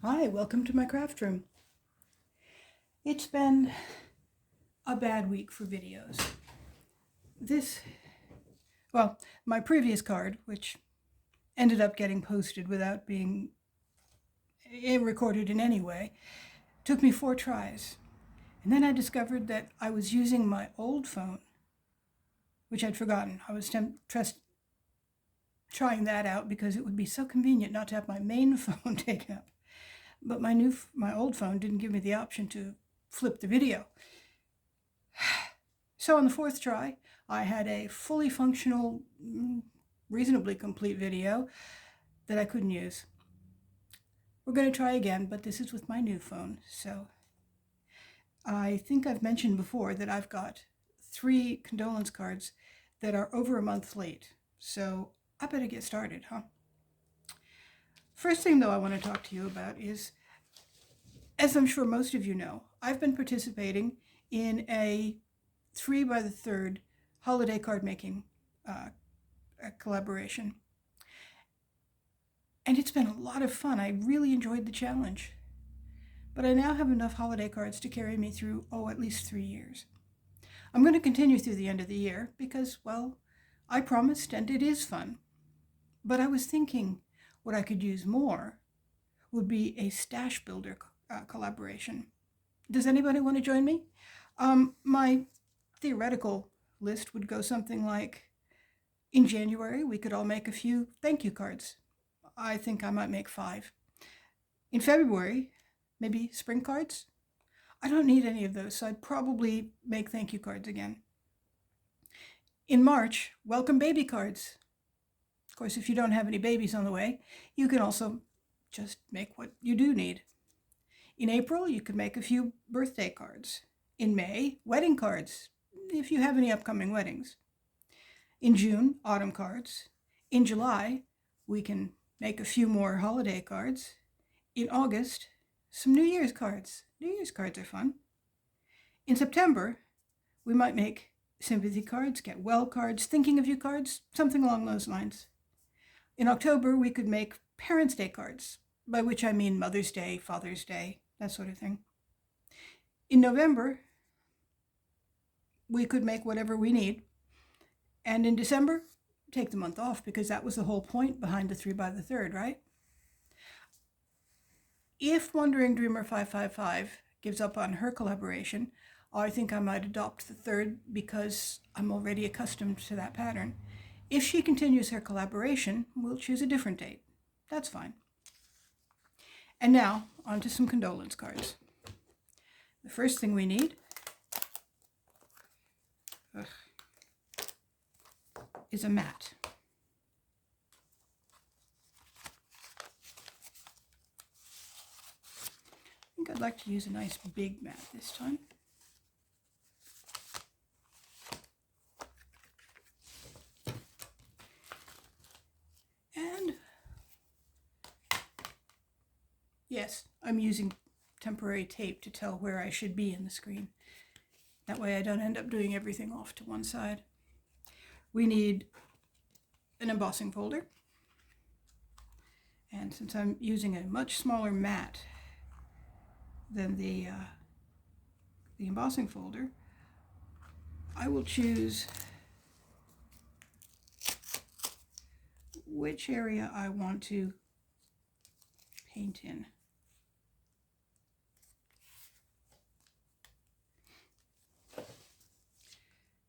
Hi, welcome to my craft room. It's been a bad week for videos. My previous card, which ended up getting posted without being recorded in any way, took me 4 tries. And then I discovered that I was using my old phone, which I'd forgotten. I was trying that out because it would be so convenient not to have my main phone taken up. But my old phone didn't give me the option to flip the video. So on the 4th try, I had a fully functional, reasonably complete video that I couldn't use. We're going to try again, but this is with my new phone. So I think I've mentioned before that I've got 3 condolence cards that are over a month late. So I better get started, huh? First thing, though, I want to talk to you about is, as I'm sure most of you know, I've been participating in a 3 by the 3rd holiday card making collaboration. And it's been a lot of fun. I really enjoyed the challenge. But I now have enough holiday cards to carry me through, at least 3 years. I'm going to continue through the end of the year because, well, I promised and it is fun. But I was thinking what I could use more would be a stash builder collaboration. Does anybody want to join me? My theoretical list would go something like, in January, we could all make a few thank you cards. I think I might make 5. In February, maybe spring cards. I don't need any of those, so I'd probably make thank you cards again. In March, welcome baby cards. Of course, if you don't have any babies on the way, you can also just make what you do need. In April, you could make a few birthday cards. In May, wedding cards, if you have any upcoming weddings. In June, autumn cards. In July, we can make a few more holiday cards. In August, some New Year's cards. New Year's cards are fun. In September, we might make sympathy cards, get well cards, thinking of you cards, something along those lines. In October, we could make Parents' Day cards, by which I mean Mother's Day, Father's Day, that sort of thing. In November, we could make whatever we need. And in December, take the month off, because that was the whole point behind the 3 by the 3rd, right? If Wandering Dreamer 555 gives up on her collaboration, I think I might adopt the 3rd because I'm already accustomed to that pattern. If she continues her collaboration, we'll choose a different date. That's fine. And now, on to some condolence cards. The first thing we need is a mat. I think I'd like to use a nice big mat this time. And yes, I'm using temporary tape to tell where I should be in the screen. That way I don't end up doing everything off to one side. We need an embossing folder. And since I'm using a much smaller mat than the embossing folder, I will choose which area I want to paint in.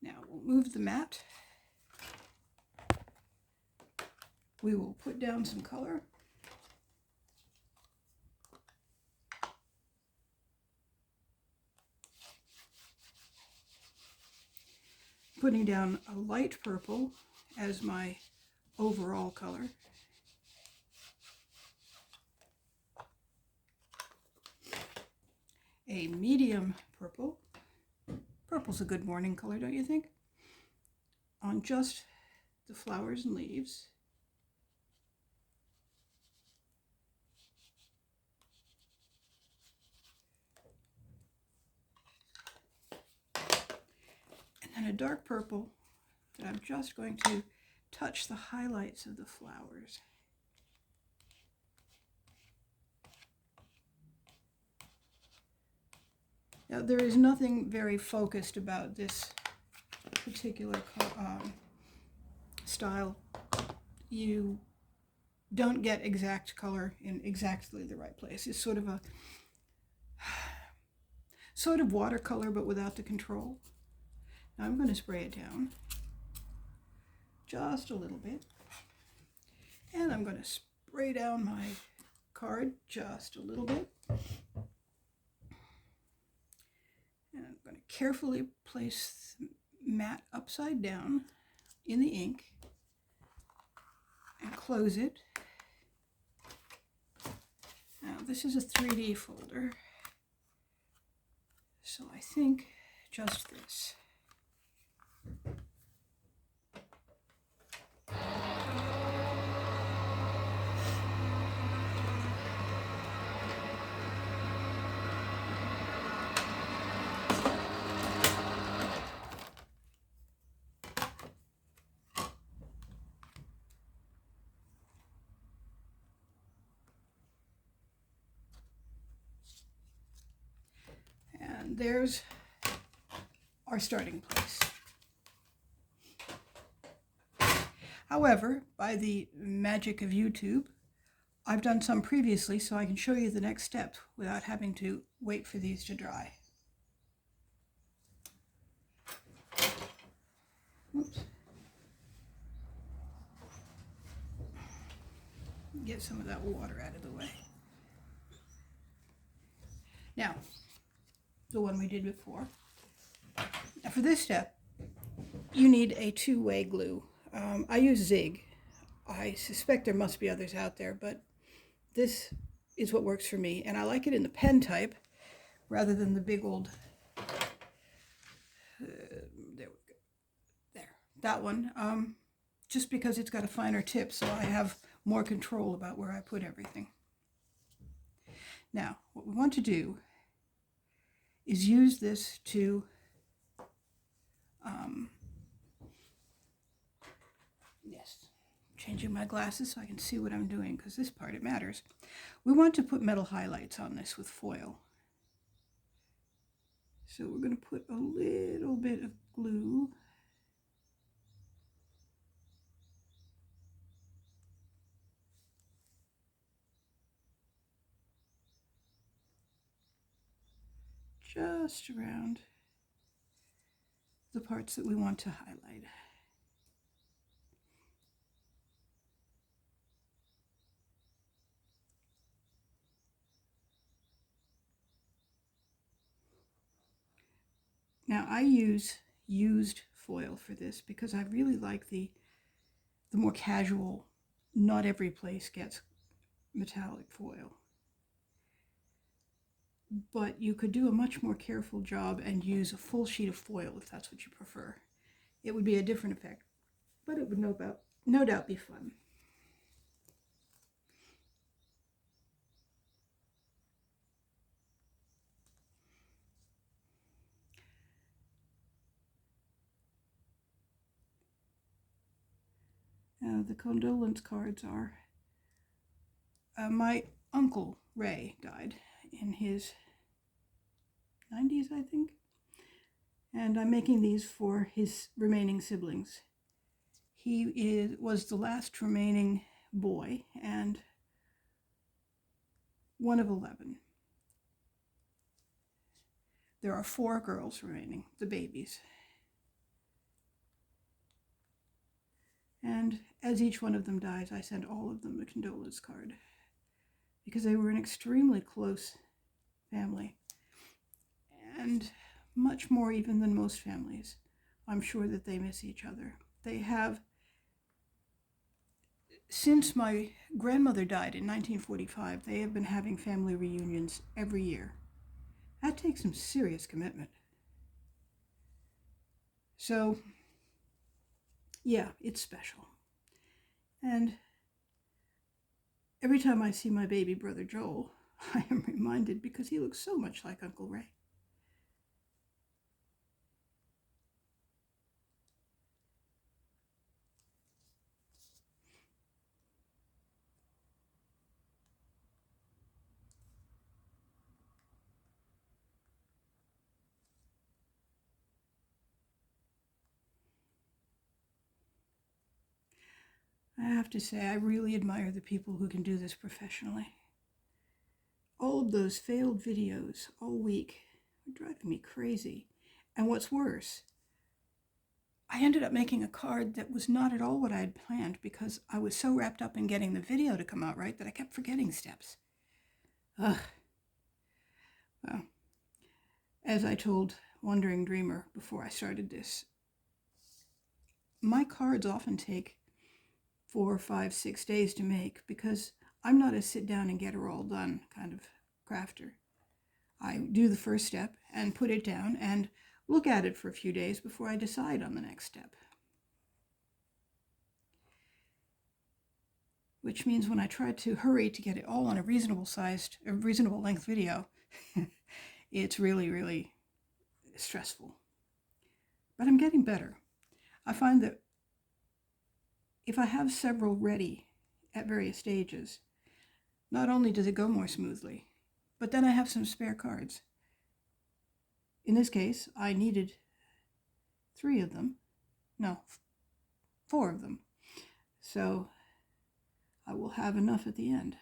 Now we'll move the mat. We will put down some color. Putting down a light purple as my overall color. A medium purple. Purple's a good morning color, don't you think? On just the flowers and leaves. And then a dark purple that I'm just going to touch the highlights of the flowers. Now, there is nothing very focused about this particular style. You don't get exact color in exactly the right place. It's sort of watercolor, but without the control. Now I'm going to spray it down just a little bit. And I'm going to spray down my card just a little bit. And I'm going to carefully place the mat upside down in the ink and close it. Now this is a 3D folder, so I think just this. And there's our starting place. However, by the magic of YouTube, I've done some previously, so I can show you the next step without having to wait for these to dry. Oops. Get some of that water out of the way. Now, the one we did before. Now for this step, you need a two-way glue. I use Zig. I suspect there must be others out there, but this is what works for me. And I like it in the pen type rather than the big old, there we go. There, that one. Just because it's got a finer tip, so I have more control about where I put everything. Now, what we want to do is use this to changing my glasses so I can see what I'm doing, because this part, it matters. We want to put metal highlights on this with foil. So we're going to put a little bit of glue. Just around the parts that we want to highlight. Now I use used foil for this because I really like the more casual, not every place gets metallic foil. But you could do a much more careful job and use a full sheet of foil if that's what you prefer. It would be a different effect, but it would no doubt be fun. The condolence cards are, my uncle Ray died in his 90s, I think, and I'm making these for his remaining siblings. He was the last remaining boy and one of 11. There are 4 girls remaining, the babies. And as each one of them dies, I send all of them a condolence card because they were an extremely close family, and much more even than most families. I'm sure that they miss each other. They have, since my grandmother died in 1945, they have been having family reunions every year. That takes some serious commitment. So, yeah, it's special. And every time I see my baby brother Joel, I am reminded because he looks so much like Uncle Ray. I have to say, I really admire the people who can do this professionally. All of those failed videos all week are driving me crazy. And what's worse, I ended up making a card that was not at all what I had planned because I was so wrapped up in getting the video to come out right that I kept forgetting steps. Ugh. Well, as I told Wandering Dreamer before I started this, my cards often take 4, 5, 6 days to make because I'm not a sit down and get her all done kind of crafter. I do the first step and put it down and look at it for a few days before I decide on the next step. Which means when I try to hurry to get it all on a reasonable length video, it's really, really stressful. But I'm getting better. I find that if I have several ready at various stages, not only does it go more smoothly, but then I have some spare cards. In this case, I needed 3 of them. No, 4 of them. So I will have enough at the end.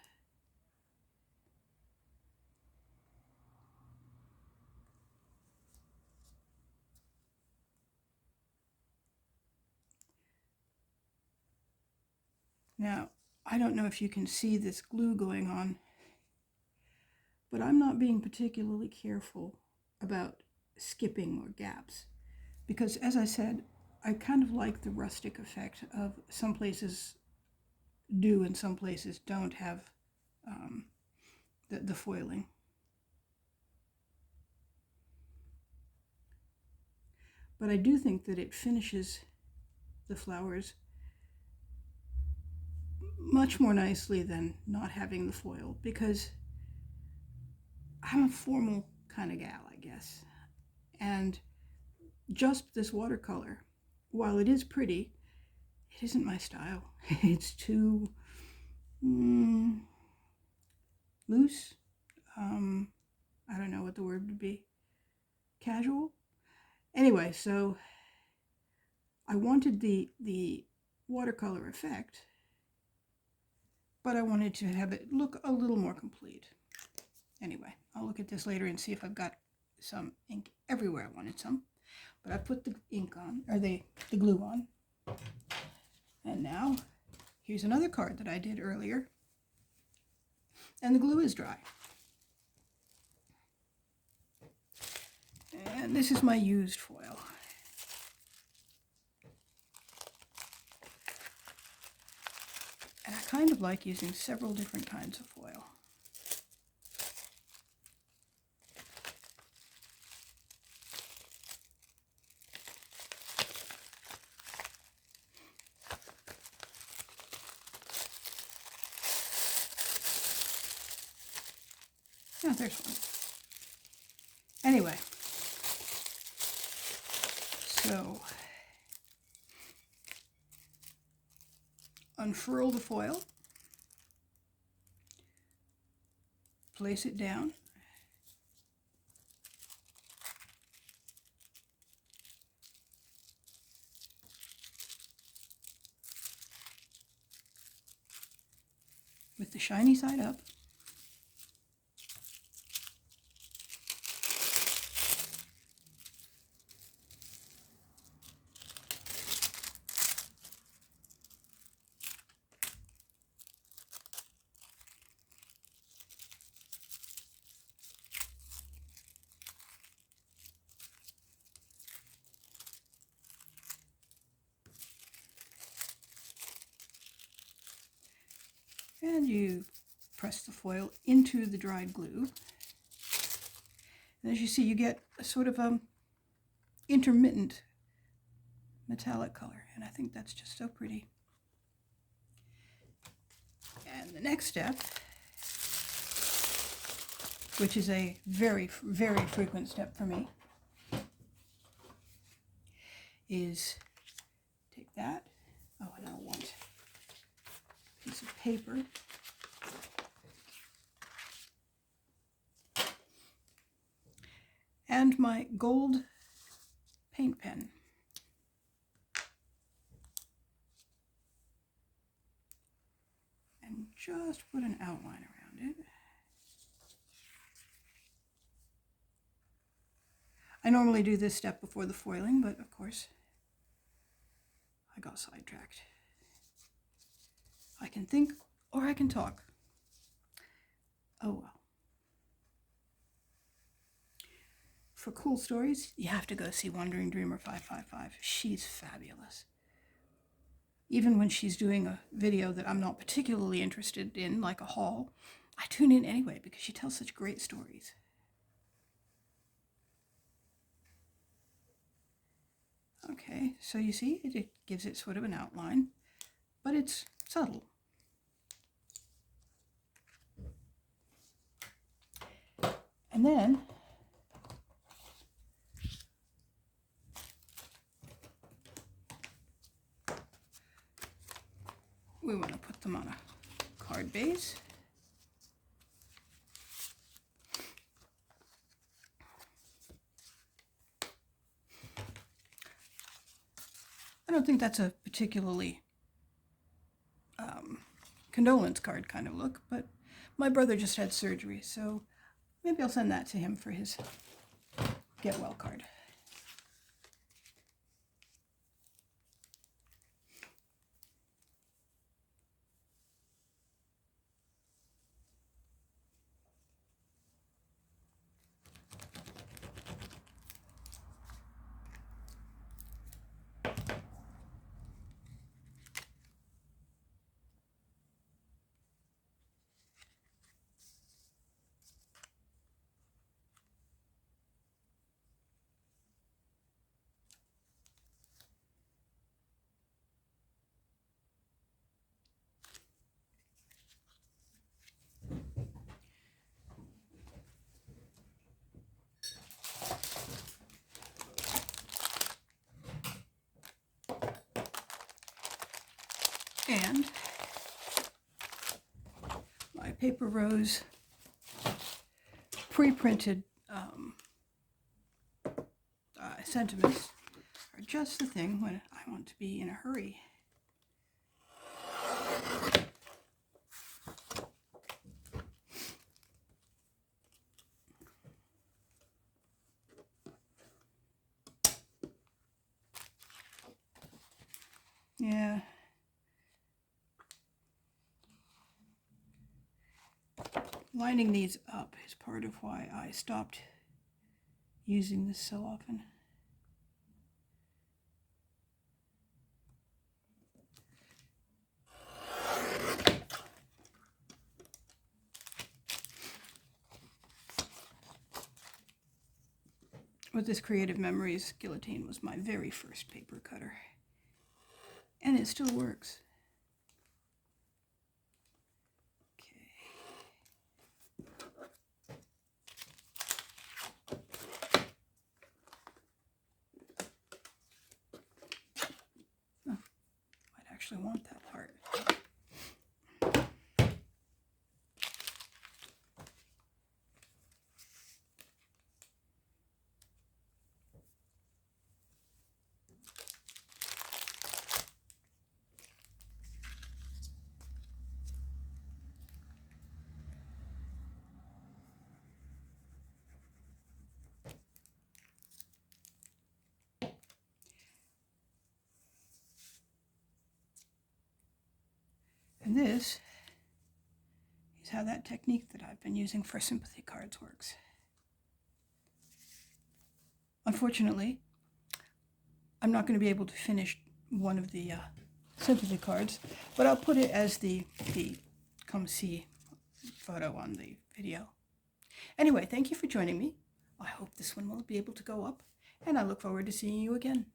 Now, I don't know if you can see this glue going on, but I'm not being particularly careful about skipping or gaps because, as I said, I kind of like the rustic effect of some places do and some places don't have the foiling. But I do think that it finishes the flowers much more nicely than not having the foil because I'm a formal kind of gal, I guess. And just this watercolor, while it is pretty, it isn't my style. It's too loose. I don't know what the word would be. Casual? Anyway, so I wanted the watercolor effect, but I wanted to have it look a little more complete. Anyway, I'll look at this later and see if I've got some ink everywhere I wanted some. But I put the ink on, or the glue on. And now, here's another card that I did earlier. And the glue is dry. And this is my used foil. And I kind of like using several different kinds of foil. Oh, there's one. Anyway, so unfurl the foil, place it down, with the shiny side up. And you press the foil into the dried glue. And as you see, you get a sort of intermittent metallic color, and I think that's just so pretty. And the next step, which is a very, very frequent step for me, is take that. Oh, and I'll want a piece of paper. And my gold paint pen. just put an outline around it. I normally do this step before the foiling, but of course, I got sidetracked. I can think or I can talk. Oh well. For cool stories, you have to go see Wandering Dreamer 555. She's fabulous. Even when she's doing a video that I'm not particularly interested in, like a haul, I tune in anyway because she tells such great stories. Okay, so you see, it gives it sort of an outline, but it's subtle. And then we want to put them on a card base. I don't think that's a particularly condolence card kind of look, but my brother just had surgery, so maybe I'll send that to him for his get well card. And my Paper Rose pre-printed sentiments are just the thing when I want to be in a hurry. Yeah. Lining these up is part of why I stopped using this so often. With this Creative Memories, guillotine was my very first paper cutter. And it still works. Actually want that part. And this is how that technique that I've been using for sympathy cards works. Unfortunately, I'm not going to be able to finish one of the sympathy cards, but I'll put it as the come see photo on the video. Anyway, thank you for joining me. I hope this one will be able to go up, and I look forward to seeing you again.